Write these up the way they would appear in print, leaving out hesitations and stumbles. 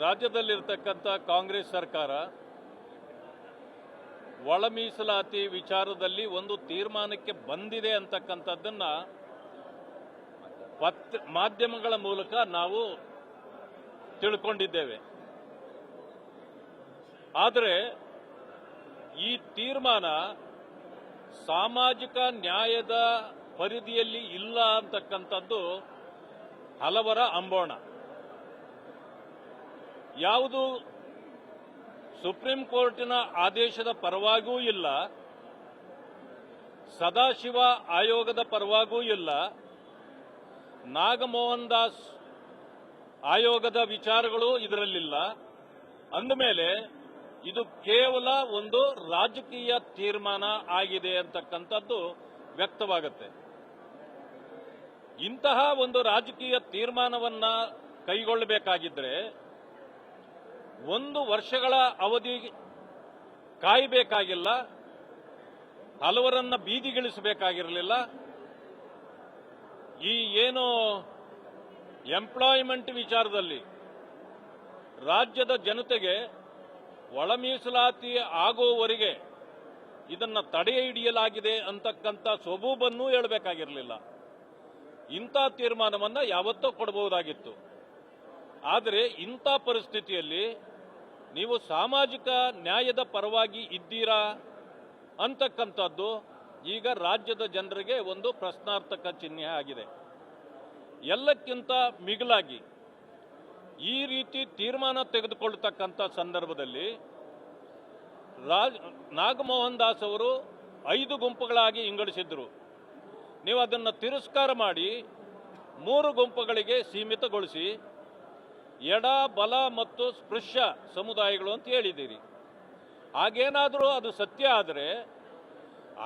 ರಾಜ್ಯದಲ್ಲಿರ್ತಕ್ಕಂಥ ಕಾಂಗ್ರೆಸ್ ಸರ್ಕಾರ ಒಳ ಮೀಸಲಾತಿ ವಿಚಾರದಲ್ಲಿ ಒಂದು ತೀರ್ಮಾನಕ್ಕೆ ಬಂದಿದೆ ಅಂತಕ್ಕಂಥದ್ದನ್ನ ಮಾಧ್ಯಮಗಳ ಮೂಲಕ ನಾವು ತಿಳ್ಕೊಂಡಿದ್ದೇವೆ. ಆದರೆ ಈ ತೀರ್ಮಾನ ಸಾಮಾಜಿಕ ನ್ಯಾಯದ ಪರಿಧಿಯಲ್ಲಿ ಇಲ್ಲ ಅಂತಕ್ಕಂಥದ್ದು ಹಲವರ ಅಂಬೋಣ. ಯಾವುದು ಸುಪ್ರೀಂ ಕೋರ್ಟಿನ ಆದೇಶದ ಪರವಾಗೂ ಇಲ್ಲ, ಸದಾಶಿವ ಆಯೋಗದ ಪರವಾಗೂ ಇಲ್ಲ, ನಾಗಮೋಹನ್ ದಾಸ್ ಆಯೋಗದ ವಿಚಾರಗಳು ಇದರಲ್ಲಿಲ್ಲ. ಅಂದಮೇಲೆ ಇದು ಕೇವಲ ಒಂದು ರಾಜಕೀಯ ತೀರ್ಮಾನ ಆಗಿದೆ ಅಂತಕ್ಕಂಥದ್ದು ವ್ಯಕ್ತವಾಗುತ್ತೆ. ಇಂತಹ ಒಂದು ರಾಜಕೀಯ ತೀರ್ಮಾನವನ್ನ ಕೈಗೊಳ್ಳಬೇಕಾಗಿದ್ರೆ 1 ವರ್ಷಗಳ ಅವಧಿ ಕಾಯಬೇಕಾಗಿಲ್ಲ, ಹಲವರನ್ನ ಬೀದಿಗಿಳಿಸಬೇಕಾಗಿರಲಿಲ್ಲ. ಈ ಏನು ಎಂಪ್ಲಾಯ್ಮೆಂಟ್ ವಿಚಾರದಲ್ಲಿ ರಾಜ್ಯದ ಜನತೆಗೆ ಒಳ ಮೀಸಲಾತಿ ಆಗುವವರೆಗೆ ಇದನ್ನ ತಡೆ ಹಿಡಿಯಲಾಗಿದೆ ಅಂತಕ್ಕಂಥ ಸೊಬೂಬನ್ನೂ ಹೇಳಬೇಕಾಗಿರಲಿಲ್ಲ. ಇಂಥ ತೀರ್ಮಾನವನ್ನ ಯಾವತ್ತೂ ಕೊಡಬಹುದಾಗಿತ್ತು. ಆದರೆ ಇಂಥ ಪರಿಸ್ಥಿತಿಯಲ್ಲಿ ನೀವು ಸಾಮಾಜಿಕ ನ್ಯಾಯದ ಪರವಾಗಿ ಇದ್ದೀರಾ ಅಂತಕ್ಕಂಥದ್ದು ಈಗ ರಾಜ್ಯದ ಜನರಿಗೆ ಒಂದು ಪ್ರಶ್ನಾರ್ಥಕ ಚಿಹ್ನೆ ಆಗಿದೆ. ಎಲ್ಲಕ್ಕಿಂತ ಮಿಗಿಲಾಗಿ ಈ ರೀತಿ ತೀರ್ಮಾನ ತೆಗೆದುಕೊಳ್ಳತಕ್ಕಂಥ ಸಂದರ್ಭದಲ್ಲಿ ನಾಗಮೋಹನ್ ದಾಸ್ ಅವರು 5 ಗುಂಪುಗಳಾಗಿ ವಿಂಗಡಿಸಿದ್ರು. ನೀವು ಅದನ್ನು ತಿರಸ್ಕಾರ ಮಾಡಿ 3 ಗುಂಪುಗಳಿಗೆ ಸೀಮಿತಗೊಳಿಸಿ ಎಡ, ಬಲ ಮತ್ತು ಸ್ಪೃಶ್ಯ ಸಮುದಾಯಗಳು ಅಂತ ಹೇಳಿದ್ದೀರಿ. ಹಾಗೇನಾದರೂ ಅದು ಸತ್ಯ ಆದರೆ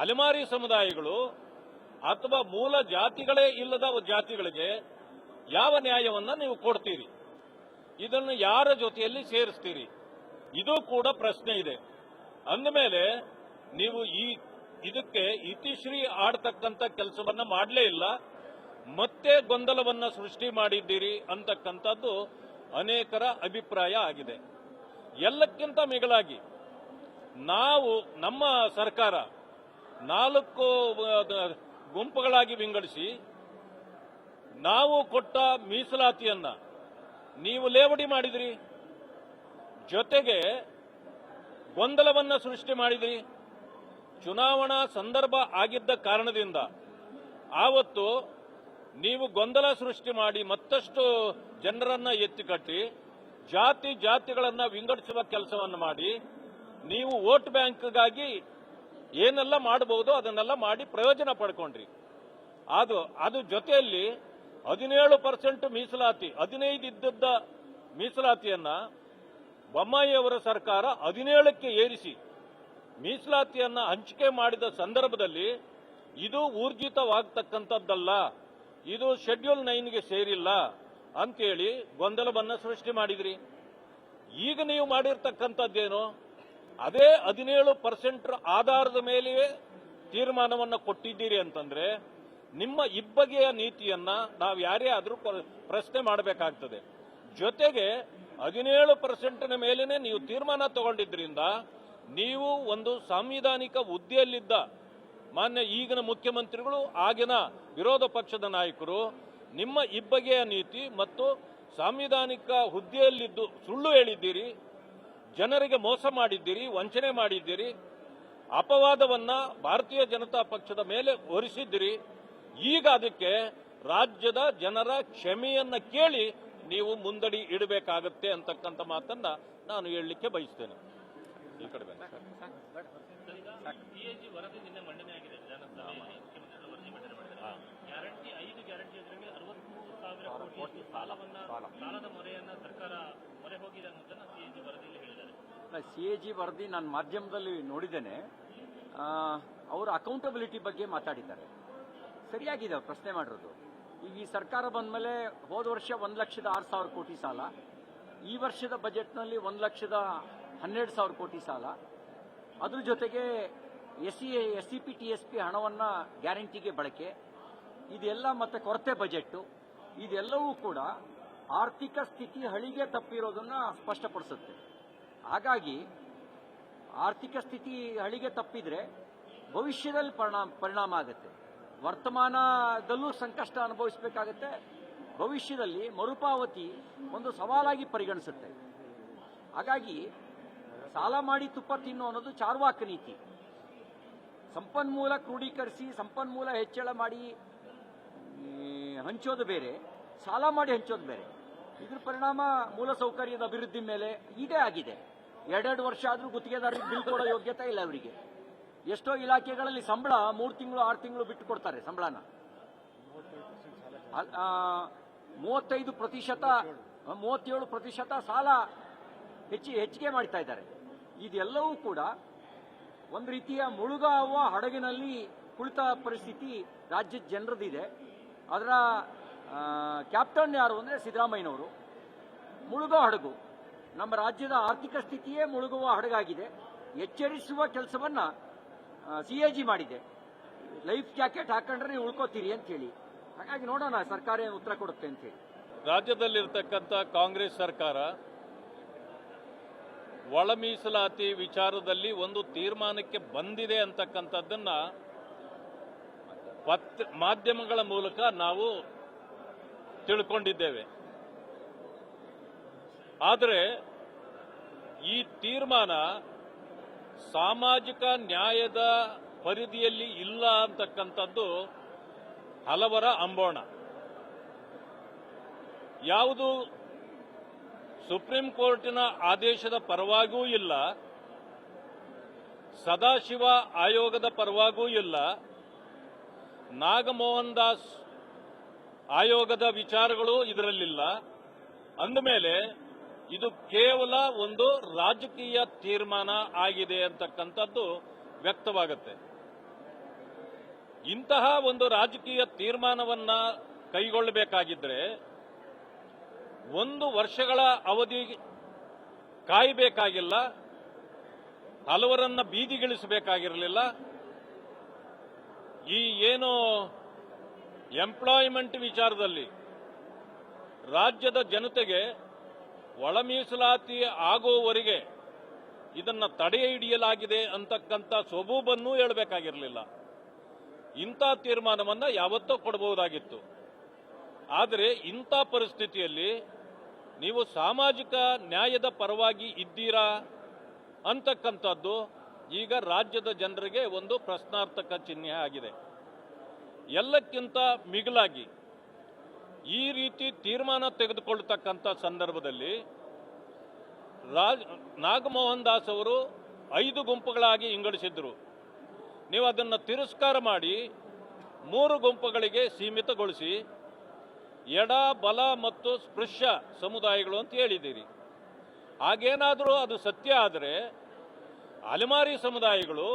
ಅಲೆಮಾರಿ ಸಮುದಾಯಗಳು ಅಥವಾ ಮೂಲ ಜಾತಿಗಳೇ ಇಲ್ಲದ ಜಾತಿಗಳಿಗೆ ಯಾವ ನ್ಯಾಯವನ್ನ ನೀವು ಕೊಡ್ತೀರಿ? ಇದನ್ನು ಯಾರ ಜೊತೆಯಲ್ಲಿ ಸೇರಿಸ್ತೀರಿ? ಇದು ಕೂಡ ಪ್ರಶ್ನೆ ಇದೆ. ಅಂದಮೇಲೆ ನೀವು ಇದಕ್ಕೆ ಇತಿಶ್ರೀ ಆಡ್ತಕ್ಕಂಥ ಕೆಲಸವನ್ನ ಮಾಡಲೇ ಇಲ್ಲ, ಮತ್ತೆ ಗೊಂದಲವನ್ನ ಸೃಷ್ಟಿ ಮಾಡಿದ್ದೀರಿ ಅಂತಕ್ಕಂಥದ್ದು ಅನೇಕರ ಅಭಿಪ್ರಾಯ ಆಗಿದೆ. ಎಲ್ಲಕ್ಕಿಂತ ಮಿಗಿಲಾಗಿ ನಮ್ಮ ಸರ್ಕಾರ 4 ಗುಂಪುಗಳಾಗಿ ವಿಂಗಡಿಸಿ ನಾವು ಕೊಟ್ಟ ಮೀಸಲಾತಿಯನ್ನ ನೀವು ಲೇವಡಿ ಮಾಡಿದ್ರಿ, ಜೊತೆಗೆ ಗೊಂದಲವನ್ನ ಸೃಷ್ಟಿ ಮಾಡಿದ್ರಿ. ಚುನಾವಣಾ ಸಂದರ್ಭ ಆಗಿದ್ದ ಕಾರಣದಿಂದ ಆವತ್ತು ನೀವು ಗೊಂದಲ ಸೃಷ್ಟಿ ಮಾಡಿ ಮತ್ತಷ್ಟು ಜನರನ್ನ ಎತ್ತಿಕಟ್ಟಿ ಜಾತಿಗಳನ್ನ ವಿಂಗಡಿಸುವ ಕೆಲಸವನ್ನು ಮಾಡಿ ನೀವು ವೋಟ್ ಬ್ಯಾಂಕ್ಗಾಗಿ ಏನೆಲ್ಲ ಮಾಡಬಹುದು ಅದನ್ನೆಲ್ಲ ಮಾಡಿ ಪ್ರಯೋಜನ ಪಡ್ಕೊಂಡ್ರಿ. ಅದು ಜೊತೆಯಲ್ಲಿ 17% ಮೀಸಲಾತಿ, 15 ಇದ್ದದ್ದ ಮೀಸಲಾತಿಯನ್ನ ಬೊಮ್ಮಾಯಿಯವರ ಸರ್ಕಾರ 17ಕ್ಕೆ ಏರಿಸಿ ಮೀಸಲಾತಿಯನ್ನ ಹಂಚಿಕೆ ಮಾಡಿದ ಸಂದರ್ಭದಲ್ಲಿ ಇದು ಊರ್ಜಿತವಾಗತಕ್ಕಂಥದ್ದಲ್ಲ, ಇದು ಶೆಡ್ಯೂಲ್ 9ಗೆ ಸೇರಿಲ್ಲ ಅಂತೇಳಿ ಗೊಂದಲವನ್ನ ಸೃಷ್ಟಿ ಮಾಡಿದ್ರಿ. ಈಗ ನೀವು ಮಾಡಿರ್ತಕ್ಕಂಥದ್ದೇನು? ಅದೇ 17% ಆಧಾರದ ಮೇಲೆಯೇ ತೀರ್ಮಾನವನ್ನು ಕೊಟ್ಟಿದ್ದೀರಿ ಅಂತಂದ್ರೆ ನಿಮ್ಮ ಇಬ್ಬಗೆಯ ನೀತಿಯನ್ನ ನಾವು ಯಾರೇ ಆದರೂ ಪ್ರಶ್ನೆ ಮಾಡಬೇಕಾಗ್ತದೆ. ಜೊತೆಗೆ 17% ಮೇಲೇನೆ ನೀವು ತೀರ್ಮಾನ ತಗೊಂಡಿದ್ರಿಂದ ನೀವು ಒಂದು ಸಾಂವಿಧಾನಿಕ ಹುದ್ದೆಯಲ್ಲಿದ್ದ ಮಾನ್ಯ ಈಗಿನ ಮುಖ್ಯಮಂತ್ರಿಗಳು, ಆಗಿನ ವಿರೋಧ ಪಕ್ಷದ ನಾಯಕರು ನಿಮ್ಮ ಇಬ್ಬಗೆಯ ನೀತಿ ಮತ್ತು ಸಾಂವಿಧಾನಿಕ ಹುದ್ದೆಯಲ್ಲಿದ್ದು ಸುಳ್ಳು ಹೇಳಿದ್ದೀರಿ, ಜನರಿಗೆ ಮೋಸ ಮಾಡಿದ್ದೀರಿ, ವಂಚನೆ ಮಾಡಿದ್ದೀರಿ, ಅಪವಾದವನ್ನ ಭಾರತೀಯ ಜನತಾ ಪಕ್ಷದ ಮೇಲೆ ಹೊರಿಸಿದ್ದೀರಿ. ಈಗ ಅದಕ್ಕೆ ರಾಜ್ಯದ ಜನರ ಕ್ಷಮೆಯನ್ನ ಕೇಳಿ ನೀವು ಮುಂದಡಿ ಇಡಬೇಕಾಗತ್ತೆ ಅಂತಕ್ಕಂಥ ಮಾತನ್ನ ನಾನು ಹೇಳಲಿಕ್ಕೆ ಬಯಸ್ತೇನೆ. ಈ ಕಡೆ ವರದಿ ನಿನ್ನೆ ಮಂಡನೆ ಆಗಿದೆ ವಿಧಾನಸಭೆಯಲ್ಲಿ. ಮುಖ್ಯಮಂತ್ರಿಗಳು ವರದಿ ಮಂಡನೆ ಮಾಡಿದ್ದಾರೆ. ಗ್ಯಾರಂಟಿ 5 ಗ್ಯಾರಂಟಿ ಯೋಜನೆಗೆ 63,000 ಕೋಟಿ ಸಾಲದ ಮೊರೆಯನ್ನ ಸರ್ಕಾರ ಮೊರೆ ಹೋಗಿದೆ ಅನ್ನೋದನ್ನ ಸಿಎಜಿ ವರದಿಯಲ್ಲಿ ಹೇಳಿದ್ದಾರೆ. ಸಿಎಜಿ ವರದಿ ನಾನು ಮಾಧ್ಯಮದಲ್ಲಿ ನೋಡಿದ್ದೇನೆ. ಅವರು ಅಕೌಂಟಬಿಲಿಟಿ ಬಗ್ಗೆ ಮಾತಾಡಿದ್ದಾರೆ. ಸರಿಯಾಗಿದೆ ಅವ್ರು ಪ್ರಶ್ನೆ ಮಾಡಿರೋದು. ಈಗ ಈ ಸರ್ಕಾರ ಬಂದ ಮೇಲೆ ಹೋದ ವರ್ಷ 1,06,000 ಕೋಟಿ ಸಾಲ, ಈ ವರ್ಷದ ಬಜೆಟ್ನಲ್ಲಿ 1,12,000 ಕೋಟಿ ಸಾಲ, ಅದ್ರ ಜೊತೆಗೆ SCP TSP ಹಣವನ್ನ ಗ್ಯಾರಂಟಿಗೆ ಬಳಕೆ, ಇದೆಲ್ಲ ಮತ್ತೆ ಕೊರತೆ ಬಜೆಟ್, ಇದೆಲ್ಲವೂ ಕೂಡ ಆರ್ಥಿಕ ಸ್ಥಿತಿ ಹಳಿಗೆ ತಪ್ಪಿರೋದನ್ನ ಸ್ಪಷ್ಟಪಡಿಸುತ್ತೆ. ಹಾಗಾಗಿ ಆರ್ಥಿಕ ಸ್ಥಿತಿ ಹಳಿಗೆ ತಪ್ಪಿದ್ರೆ ಭವಿಷ್ಯದಲ್ಲಿ ಪರಿಣಾಮ ಆಗುತ್ತೆ. ವರ್ತಮಾನದಲ್ಲೂ ಸಂಕಷ್ಟ ಅನುಭವಿಸಬೇಕಾಗತ್ತೆ, ಭವಿಷ್ಯದಲ್ಲಿ ಮರುಪಾವತಿ ಒಂದು ಸವಾಲಾಗಿ ಪರಿಗಣಿಸುತ್ತೆ. ಹಾಗಾಗಿ ಸಾಲ ಮಾಡಿ ತುಪ್ಪ ತಿನ್ನು ಅನ್ನೋದು ಚಾರ್ವಾಕ ನೀತಿ. ಸಂಪನ್ಮೂಲ ಕ್ರೋಢೀಕರಿಸಿ ಸಂಪನ್ಮೂಲ ಹೆಚ್ಚಳ ಮಾಡಿ ಹಂಚೋದು ಬೇರೆ, ಸಾಲ ಮಾಡಿ ಹಂಚೋದು ಬೇರೆ. ಇದ್ರ ಪರಿಣಾಮ ಮೂಲಸೌಕರ್ಯದ ಅಭಿವೃದ್ಧಿ ಮೇಲೆ ಇದೇ ಆಗಿದೆ. 2 ವರ್ಷ ಆದರೂ ಗುತ್ತಿಗೆದಾರರಿಗೆ ಬಿಲ್ ಕೊಡೋ ಯೋಗ್ಯತೆ ಇಲ್ಲ ಅವರಿಗೆ. ಎಷ್ಟೋ ಇಲಾಖೆಗಳಲ್ಲಿ ಸಂಬಳ 3 ತಿಂಗಳು 6 ತಿಂಗಳು ಬಿಟ್ಟು ಕೊಡ್ತಾರೆ ಸಂಬಳನ. 37% ಸಾಲ ಹೆಚ್ಚಿಗೆ ಮಾಡ್ತಾ ಇದ್ದಾರೆ. ಇದೆಲ್ಲವೂ ಕೂಡ ಒಂದು ರೀತಿಯ ಮುಳುಗುವ ಹಡಗಿನಲ್ಲಿ ಕುಳಿತ ಪರಿಸ್ಥಿತಿ ರಾಜ್ಯದ ಜನರದಿದೆ. ಅದರ ಕ್ಯಾಪ್ಟನ್ ಯಾರು ಅಂದರೆ ಸಿದ್ದರಾಮಯ್ಯನವರು. ಮುಳುಗೋ ಹಡಗು, ನಮ್ಮ ರಾಜ್ಯದ ಆರ್ಥಿಕ ಸ್ಥಿತಿಯೇ ಮುಳುಗುವ ಹಡಗಾಗಿದೆ. ಎಚ್ಚರಿಸುವ ಕೆಲಸವನ್ನ CAG ಮಾಡಿದೆ. ಲೈಫ್ ಜಾಕೆಟ್ ಹಾಕೊಂಡ್ರೆ ನೀವು ಉಳ್ಕೋತೀರಿ ಅಂತ ಹೇಳಿ. ಹಾಗಾಗಿ ನೋಡೋಣ ಸರ್ಕಾರ ಏನು ಉತ್ತರ ಕೊಡುತ್ತೆ ಅಂತ ಹೇಳಿ. ರಾಜ್ಯದಲ್ಲಿರ್ತಕ್ಕಂಥ ಕಾಂಗ್ರೆಸ್ ಸರ್ಕಾರ ಒಳ ಮೀಸಲಾತಿ ವಿಚಾರದಲ್ಲಿ ಒಂದು ತೀರ್ಮಾನಕ್ಕೆ ಬಂದಿದೆ ಅಂತಕ್ಕಂಥದ್ದನ್ನ ಮಾಧ್ಯಮಗಳ ಮೂಲಕ ನಾವು ತಿಳ್ಕೊಂಡಿದ್ದೇವೆ. ಆದರೆ ಈ ತೀರ್ಮಾನ ಸಾಮಾಜಿಕ ನ್ಯಾಯದ ಪರಿಧಿಯಲ್ಲಿ ಇಲ್ಲ ಅಂತಕ್ಕಂಥದ್ದು ಹಲವರ ಅಂಬೋಣ. ಯಾವುದು ಸುಪ್ರೀಂ ಕೋರ್ಟಿನ ಆದೇಶದ ಪರವಾಗೂ ಇಲ್ಲ, ಸದಾಶಿವ ಆಯೋಗದ ಪರವಾಗೂ ಇಲ್ಲ, ನಾಗಮೋಹನ್ ದಾಸ್ ಆಯೋಗದ ವಿಚಾರಗಳು ಇದರಲ್ಲಿಲ್ಲ. ಅಂದಮೇಲೆ ಇದು ಕೇವಲ ಒಂದು ರಾಜಕೀಯ ತೀರ್ಮಾನ ಆಗಿದೆ ಅಂತಕ್ಕಂಥದ್ದು ವ್ಯಕ್ತವಾಗುತ್ತೆ. ಇಂತಹ ಒಂದು ರಾಜಕೀಯ ತೀರ್ಮಾನವನ್ನ ಕೈಗೊಳ್ಳಬೇಕಾಗಿದ್ರೆ 1 ವರ್ಷಗಳ ಅವಧಿ ಕಾಯಬೇಕಾಗಿಲ್ಲ, ಹಲವರನ್ನ ಬೀದಿಗಿಳಿಸಬೇಕಾಗಿರಲಿಲ್ಲ. ಈ ಏನು ಎಂಪ್ಲಾಯ್ಮೆಂಟ್ ವಿಚಾರದಲ್ಲಿ ರಾಜ್ಯದ ಜನತೆಗೆ ಒಳ ಮೀಸಲಾತಿ ಆಗುವವರೆಗೆ ಇದನ್ನ ತಡೆ ಹಿಡಿಯಲಾಗಿದೆ ಅಂತಕ್ಕಂಥ ಸೊಬೂಬನ್ನೂ ಹೇಳಬೇಕಾಗಿರಲಿಲ್ಲ. ಇಂಥ ತೀರ್ಮಾನವನ್ನ ಯಾವತ್ತೋ ಕೊಡಬಹುದಾಗಿತ್ತು. ಆದರೆ ಇಂಥ ಪರಿಸ್ಥಿತಿಯಲ್ಲಿ ನೀವು ಸಾಮಾಜಿಕ ನ್ಯಾಯದ ಪರವಾಗಿ ಇದ್ದೀರಾ ಅಂತಕ್ಕಂಥದ್ದು ಈಗ ರಾಜ್ಯದ ಜನರಿಗೆ ಒಂದು ಪ್ರಶ್ನಾರ್ಥಕ ಚಿಹ್ನೆ ಆಗಿದೆ. ಎಲ್ಲಕ್ಕಿಂತ ಮಿಗಿಲಾಗಿ ಈ ರೀತಿ ತೀರ್ಮಾನ ತೆಗೆದುಕೊಳ್ಳತಕ್ಕಂಥ ಸಂದರ್ಭದಲ್ಲಿ ನಾಗಮೋಹನ್ ದಾಸ್ ಅವರು 5 ಗುಂಪುಗಳಾಗಿ ವಿಂಗಡಿಸಿದ್ರು. ನೀವು ಅದನ್ನು ತಿರಸ್ಕಾರ ಮಾಡಿ 3 ಗುಂಪುಗಳಿಗೆ ಸೀಮಿತಗೊಳಿಸಿ ಎಡ, ಬಲ ಮತ್ತು ಸ್ಪೃಶ್ಯ ಸಮುದಾಯಗಳು ಅಂತ ಹೇಳಿದ್ದೀರಿ. ಹಾಗೇನಾದರೂ ಅದು ಸತ್ಯ ಆದರೆ ಅಲೆಮಾರಿ ಸಮುದಾಯಗಳು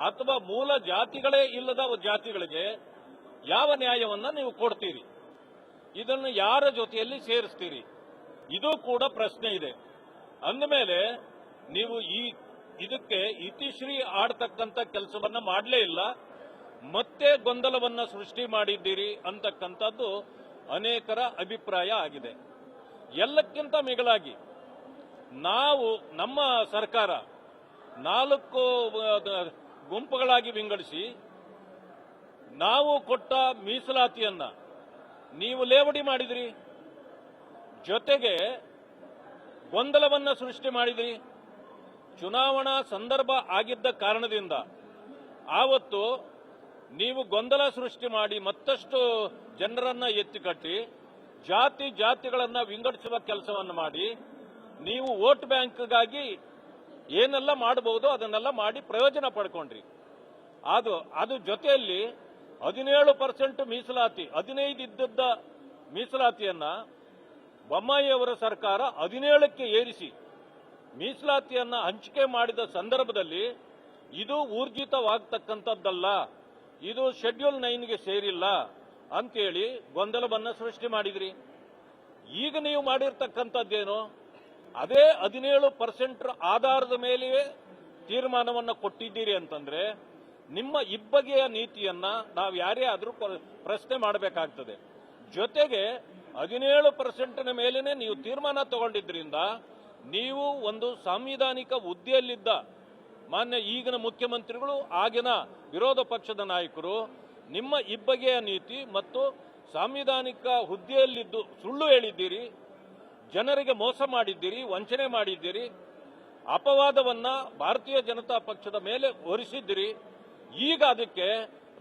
ಅಥವಾ ಮೂಲ ಜಾತಿಗಳೇ ಇಲ್ಲದ ಜಾತಿಗಳಿಗೆ ಯಾವ ನ್ಯಾಯವನ್ನ ನೀವು ಕೊಡ್ತೀರಿ? ಇದನ್ನು ಯಾರ ಜೊತೆಯಲ್ಲಿ ಸೇರಿಸ್ತೀರಿ? ಇದು ಕೂಡ ಪ್ರಶ್ನೆ ಇದೆ. ಅಂದಮೇಲೆ ನೀವು ಇದಕ್ಕೆ ಇತಿಶ್ರೀ ಆಡ್ತಕ್ಕಂಥ ಕೆಲಸವನ್ನ ಮಾಡಲೇ ಇಲ್ಲ, ಮತ್ತೆ ಗೊಂದಲವನ್ನ ಸೃಷ್ಟಿ ಮಾಡಿದ್ದೀರಿ ಅಂತಕ್ಕಂಥದ್ದು ಅನೇಕರ ಅಭಿಪ್ರಾಯ ಆಗಿದೆ. ಎಲ್ಲಕ್ಕಿಂತ ಮಿಗಿಲಾಗಿ ನಮ್ಮ ಸರ್ಕಾರ 4 ಗುಂಪುಗಳಾಗಿ ವಿಂಗಡಿಸಿ ನಾವು ಕೊಟ್ಟ ಮೀಸಲಾತಿಯನ್ನ ನೀವು ಲೇವಡಿ ಮಾಡಿದ್ರಿ, ಜೊತೆಗೆ ಗೊಂದಲವನ್ನ ಸೃಷ್ಟಿ ಮಾಡಿದ್ರಿ. ಚುನಾವಣಾ ಸಂದರ್ಭ ಆಗಿದ್ದ ಕಾರಣದಿಂದ ಆವತ್ತು ನೀವು ಗೊಂದಲ ಸೃಷ್ಟಿ ಮಾಡಿ ಮತ್ತಷ್ಟು ಜನರನ್ನ ಎತ್ತಿಕಟ್ಟಿ ಜಾತಿಗಳನ್ನ ವಿಂಗಡಿಸುವ ಕೆಲಸವನ್ನು ಮಾಡಿ ನೀವು ವೋಟ್ ಬ್ಯಾಂಕ್ಗಾಗಿ ಏನೆಲ್ಲ ಮಾಡಬಹುದು ಅದನ್ನೆಲ್ಲ ಮಾಡಿ ಪ್ರಯೋಜನ ಪಡ್ಕೊಂಡ್ರಿ. ಅದು ಜೊತೆಯಲ್ಲಿ 17% ಮೀಸಲಾತಿ, 15 ಇದ್ದದ್ದ ಮೀಸಲಾತಿಯನ್ನ ಬೊಮ್ಮಾಯಿಯವರ ಸರ್ಕಾರ 17ಕ್ಕೆ ಏರಿಸಿ ಮೀಸಲಾತಿಯನ್ನ ಹಂಚಿಕೆ ಮಾಡಿದ ಸಂದರ್ಭದಲ್ಲಿ ಇದು ಊರ್ಜಿತವಾಗತಕ್ಕಂಥದ್ದಲ್ಲ, ಇದು ಶೆಡ್ಯೂಲ್ 9ಗೆ ಸೇರಿಲ್ಲ ಅಂತೇಳಿ ಗೊಂದಲವನ್ನ ಸೃಷ್ಟಿ ಮಾಡಿದ್ರಿ. ಈಗ ನೀವು ಮಾಡಿರ್ತಕ್ಕಂಥದ್ದೇನು? ಅದೇ 17% ಆಧಾರದ ಮೇಲೆಯೇ ತೀರ್ಮಾನವನ್ನು ಕೊಟ್ಟಿದ್ದೀರಿ ಅಂತಂದ್ರೆ ನಿಮ್ಮ ಇಬ್ಬಗೆಯ ನೀತಿಯನ್ನ ನಾವು ಯಾರೇ ಆದರೂ ಪ್ರಶ್ನೆ ಮಾಡಬೇಕಾಗ್ತದೆ. ಜೊತೆಗೆ 17% ಮೇಲೇನೆ ನೀವು ತೀರ್ಮಾನ ತಗೊಂಡಿದ್ರಿಂದ ನೀವು ಒಂದು ಸಾಂವಿಧಾನಿಕ ಹುದ್ದೆಯಲ್ಲಿದ್ದ ಮಾನ್ಯ ಈಗಿನ ಮುಖ್ಯಮಂತ್ರಿಗಳು ಆಗಿನ ವಿರೋಧ ಪಕ್ಷದ ನಾಯಕರು ನಿಮ್ಮ ಇಬ್ಬಗೆಯ ನೀತಿ ಮತ್ತು ಸಾಂವಿಧಾನಿಕ ಹುದ್ದೆಯಲ್ಲಿದ್ದು ಸುಳ್ಳು ಹೇಳಿದ್ದೀರಿ, ಜನರಿಗೆ ಮೋಸ ಮಾಡಿದ್ದೀರಿ, ವಂಚನೆ ಮಾಡಿದ್ದೀರಿ, ಅಪವಾದವನ್ನ ಭಾರತೀಯ ಜನತಾ ಪಕ್ಷದ ಮೇಲೆ ಹೊರಿಸಿದ್ದೀರಿ. ಈಗ ಅದಕ್ಕೆ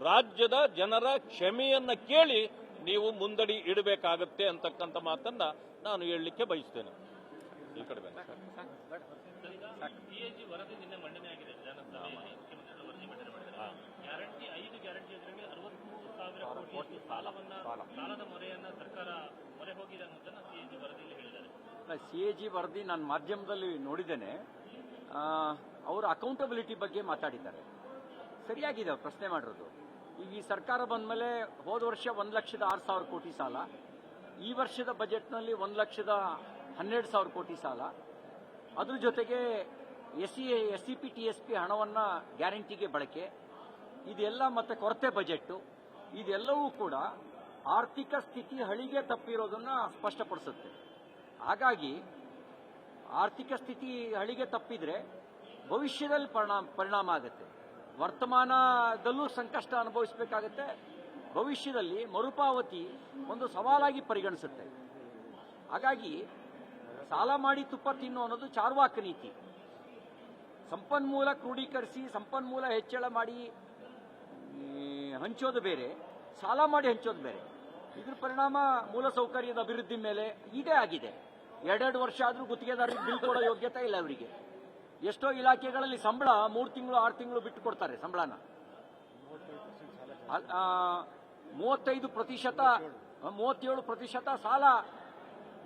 ರಾಜ್ಯದ ಜನರ ಕ್ಷಮೆಯನ್ನ ಕೇಳಿ ನೀವು ಮುಂದಡಿ ಇಡಬೇಕಾಗತ್ತೆ ಅಂತಕ್ಕಂಥ ಮಾತನ್ನ ನಾನು ಹೇಳಲಿಕ್ಕೆ ಬಯಸ್ತೇನೆ. ಈ ಕಡೆ ಬನ್ನಿ. ಸಿಎಜಿ ವರದಿ ನಿನ್ನೆ ಮಂಡನೆ ಆಗಿದೆ ವಿಧಾನಸಭೆಯಲ್ಲಿ, ಮುಖ್ಯಮಂತ್ರಿಗಳು ವರದಿ ಮಂಡನೆ ಮಾಡಿದ್ದಾರೆ. ಗ್ಯಾರಂಟಿ 5 ಗ್ಯಾರಂಟಿ ಯೋಜನೆಗಳಿಗೆ 63,000 ಕೋಟಿ ಸಾಲದ ಮೊರೆಯನ್ನ ಸರ್ಕಾರ ಮೊರೆ ಹೋಗಿದೆ ಅನ್ನೋದನ್ನ ಸಿಎಜಿ ವರದಿಯಲ್ಲಿ ಹೇಳಿದ್ದಾರೆ. ಸಿಎಜಿ ವರದಿ ನಾನು ಮಾಧ್ಯಮದಲ್ಲಿ ನೋಡಿದ್ದೇನೆ. ಅವರು ಅಕೌಂಟಬಿಲಿಟಿ ಬಗ್ಗೆ ಮಾತಾಡಿದ್ದಾರೆ. ಸರಿಯಾಗಿದೆ ಅವ್ರು ಪ್ರಶ್ನೆ ಮಾಡಿರೋದು. ಈಗ ಈ ಸರ್ಕಾರ ಬಂದ ಮೇಲೆ ಹೋದ ವರ್ಷ 1,06,000 ಕೋಟಿ ಸಾಲ, ಈ ವರ್ಷದ ಬಜೆಟ್ನಲ್ಲಿ 1,12,000 ಕೋಟಿ ಸಾಲ, ಅದ್ರ ಜೊತೆಗೆ SCP TSP ಹಣವನ್ನು ಗ್ಯಾರಂಟಿಗೆ ಬಳಕೆ, ಇದೆಲ್ಲ ಮತ್ತೆ ಕೊರತೆ ಬಜೆಟ್ಟು, ಇದೆಲ್ಲವೂ ಕೂಡ ಆರ್ಥಿಕ ಸ್ಥಿತಿ ಹಳಿಗೆ ತಪ್ಪಿರೋದನ್ನ ಸ್ಪಷ್ಟಪಡಿಸುತ್ತೆ. ಹಾಗಾಗಿ ಆರ್ಥಿಕ ಸ್ಥಿತಿ ಹಳಿಗೆ ತಪ್ಪಿದ್ರೆ ಭವಿಷ್ಯದಲ್ಲಿ ಪರಿಣಾಮ ಆಗುತ್ತೆ. ವರ್ತಮಾನದಲ್ಲೂ ಸಂಕಷ್ಟ ಅನುಭವಿಸಬೇಕಾಗತ್ತೆ, ಭವಿಷ್ಯದಲ್ಲಿ ಮರುಪಾವತಿ ಒಂದು ಸವಾಲಾಗಿ ಪರಿಗಣಿಸುತ್ತೆ. ಹಾಗಾಗಿ ಸಾಲ ಮಾಡಿ ತುಪ್ಪ ತಿನ್ನು ಅನ್ನೋದು ಚಾರ್ವಾಕ ನೀತಿ. ಸಂಪನ್ಮೂಲ ಕ್ರೋಢೀಕರಿಸಿ ಸಂಪನ್ಮೂಲ ಹೆಚ್ಚಳ ಮಾಡಿ ಹಂಚೋದು ಬೇರೆ, ಸಾಲ ಮಾಡಿ ಹಂಚೋದು ಬೇರೆ. ಇದ್ರ ಪರಿಣಾಮ ಮೂಲಸೌಕರ್ಯದ ಅಭಿವೃದ್ಧಿ ಮೇಲೆ ಇದೇ ಆಗಿದೆ. 2 ವರ್ಷ ಆದರೂ ಗುತ್ತಿಗೆದಾರರಿಗೆ ಬಿಲ್ ಕೊಡೋ ಯೋಗ್ಯತೆ ಇಲ್ಲ ಅವರಿಗೆ. ಎಷ್ಟೋ ಇಲಾಖೆಗಳಲ್ಲಿ ಸಂಬಳ 3 ತಿಂಗಳು 6 ತಿಂಗಳು ಬಿಟ್ಟು ಕೊಡ್ತಾರೆ ಸಂಬಳನ. 37% ಸಾಲ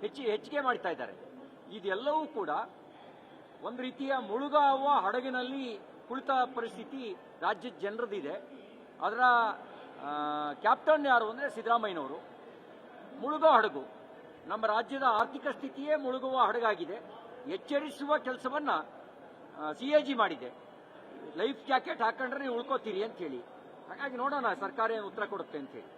ಹೆಚ್ಚಿಗೆ ಮಾಡ್ತಾ ಇದ್ದಾರೆ. ಇದೆಲ್ಲವೂ ಕೂಡ ಒಂದು ರೀತಿಯ ಮುಳುಗುವ ಹಡಗಿನಲ್ಲಿ ಕುಳಿತ ಪರಿಸ್ಥಿತಿ ರಾಜ್ಯದ ಜನರದಿದೆ. ಅದರ ಕ್ಯಾಪ್ಟನ್ ಯಾರು ಅಂದರೆ ಸಿದ್ದರಾಮಯ್ಯನವರು. ಮುಳುಗುವ ಹಡಗು, ನಮ್ಮ ರಾಜ್ಯದ ಆರ್ಥಿಕ ಸ್ಥಿತಿಯೇ ಮುಳುಗುವ ಹಡಗಾಗಿದೆ. ಎಚ್ಚರಿಸುವ ಕೆಲಸವನ್ನ CAG ಮಾಡಿದೆ. ಲೈಫ್ ಜಾಕೆಟ್ ಹಾಕೊಂಡ್ರೆ ನೀವು ಉಳ್ಕೋತೀರಿ ಅಂತ ಹೇಳಿ. ಹಾಗಾಗಿ ನೋಡೋಣ ಸರ್ಕಾರ ಏನು ಉತ್ತರ ಕೊಡುತ್ತೆ ಅಂತ ಹೇಳಿ.